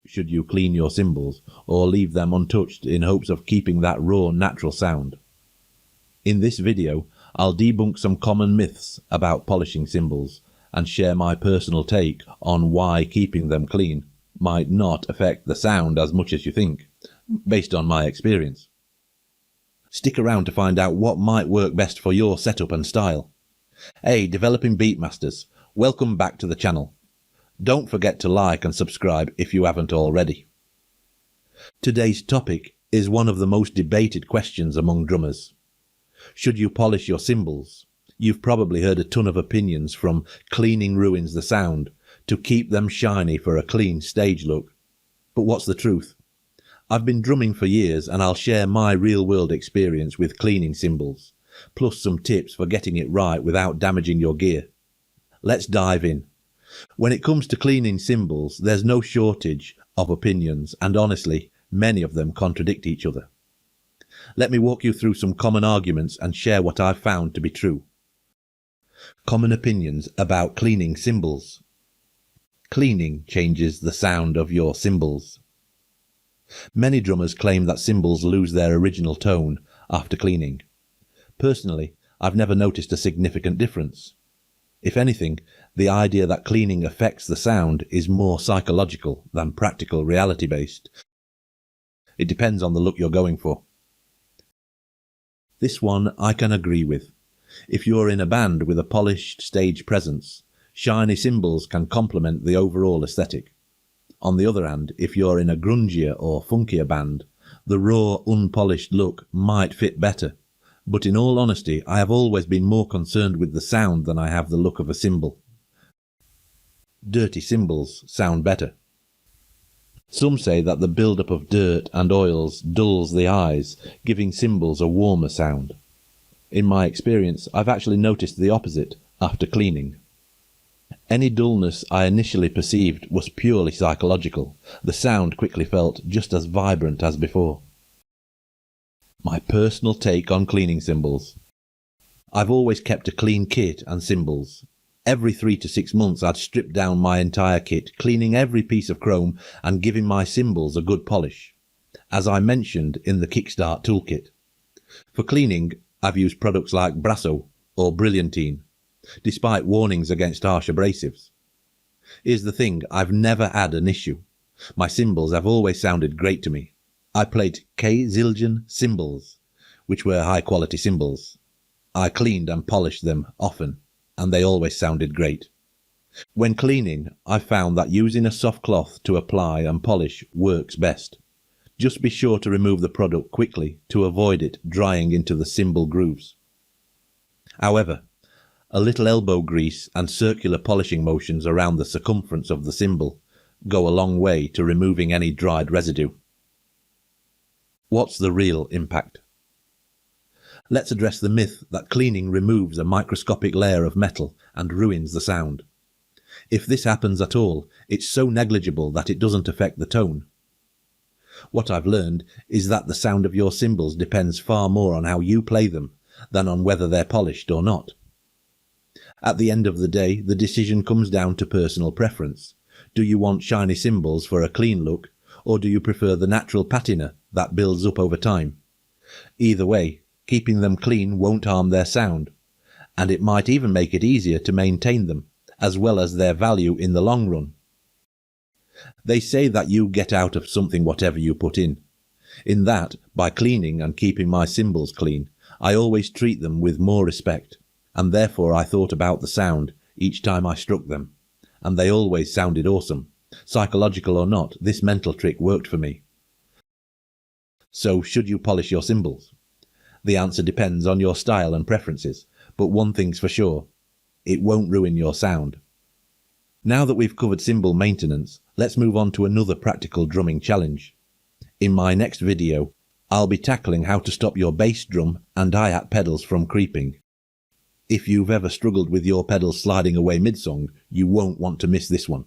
Should you clean your cymbals, or leave them untouched in hopes of keeping that raw, natural sound? In this video, I'll debunk some common myths about polishing cymbals and share my personal take on why keeping them clean might not affect the sound as much as you think, based on my experience. Stick around to find out what might work best for your setup and style. Hey, developing beatmasters, welcome back to the channel. Don't forget to like and subscribe if you haven't already. Today's topic is one of the most debated questions among drummers. Should you polish your cymbals? You've probably heard a ton of opinions, from cleaning ruins the sound to keep them shiny for a clean stage look. But what's the truth? I've been drumming for years, and I'll share my real-world experience with cleaning cymbals, plus some tips for getting it right without damaging your gear. Let's dive in. When it comes to cleaning cymbals, there's no shortage of opinions, and honestly, many of them contradict each other. Let me walk you through some common arguments and share what I've found to be true. Common opinions about cleaning cymbals. Cleaning changes the sound of your cymbals. Many drummers claim that cymbals lose their original tone after cleaning. Personally, I've never noticed a significant difference. If anything, the idea that cleaning affects the sound is more psychological than practical reality-based. It depends on the look you're going for. This one I can agree with. If you're in a band with a polished stage presence, shiny cymbals can complement the overall aesthetic. On the other hand, if you're in a grungier or funkier band, the raw, unpolished look might fit better. But in all honesty, I have always been more concerned with the sound than I have the look of a cymbal. Dirty cymbals sound better. Some say that the build-up of dirt and oils dulls the eyes, giving cymbals a warmer sound. In my experience, I've actually noticed the opposite after cleaning. Any dullness I initially perceived was purely psychological. The sound quickly felt just as vibrant as before. My personal take on cleaning cymbals. I've always kept a clean kit and cymbals. Every 3 to 6 months I'd strip down my entire kit, cleaning every piece of chrome and giving my cymbals a good polish, as I mentioned in the Kickstart toolkit. For cleaning, I've used products like Brasso or Brilliantine, despite warnings against harsh abrasives. Here's the thing, I've never had an issue. My cymbals have always sounded great to me. I played Zildjian cymbals, which were high-quality cymbals. I cleaned and polished them often, and they always sounded great. When cleaning, I found that using a soft cloth to apply and polish works best. Just be sure to remove the product quickly to avoid it drying into the cymbal grooves. However, a little elbow grease and circular polishing motions around the circumference of the cymbal go a long way to removing any dried residue. What's the real impact? Let's address the myth that cleaning removes a microscopic layer of metal and ruins the sound. If this happens at all, it's so negligible that it doesn't affect the tone. What I've learned is that the sound of your cymbals depends far more on how you play them than on whether they're polished or not. At the end of the day, the decision comes down to personal preference. Do you want shiny cymbals for a clean look, or do you prefer the natural patina that builds up over time? Either way, keeping them clean won't harm their sound, and it might even make it easier to maintain them, as well as their value in the long run. They say that you get out of something whatever you put in. In that, by cleaning and keeping my cymbals clean, I always treat them with more respect, and therefore I thought about the sound each time I struck them, and they always sounded awesome. Psychological or not, this mental trick worked for me. So, should you polish your cymbals? The answer depends on your style and preferences, but one thing's for sure, it won't ruin your sound. Now that we've covered cymbal maintenance, let's move on to another practical drumming challenge. In my next video, I'll be tackling how to stop your bass drum and hi-hat pedals from creeping. If you've ever struggled with your pedals sliding away mid-song, you won't want to miss this one.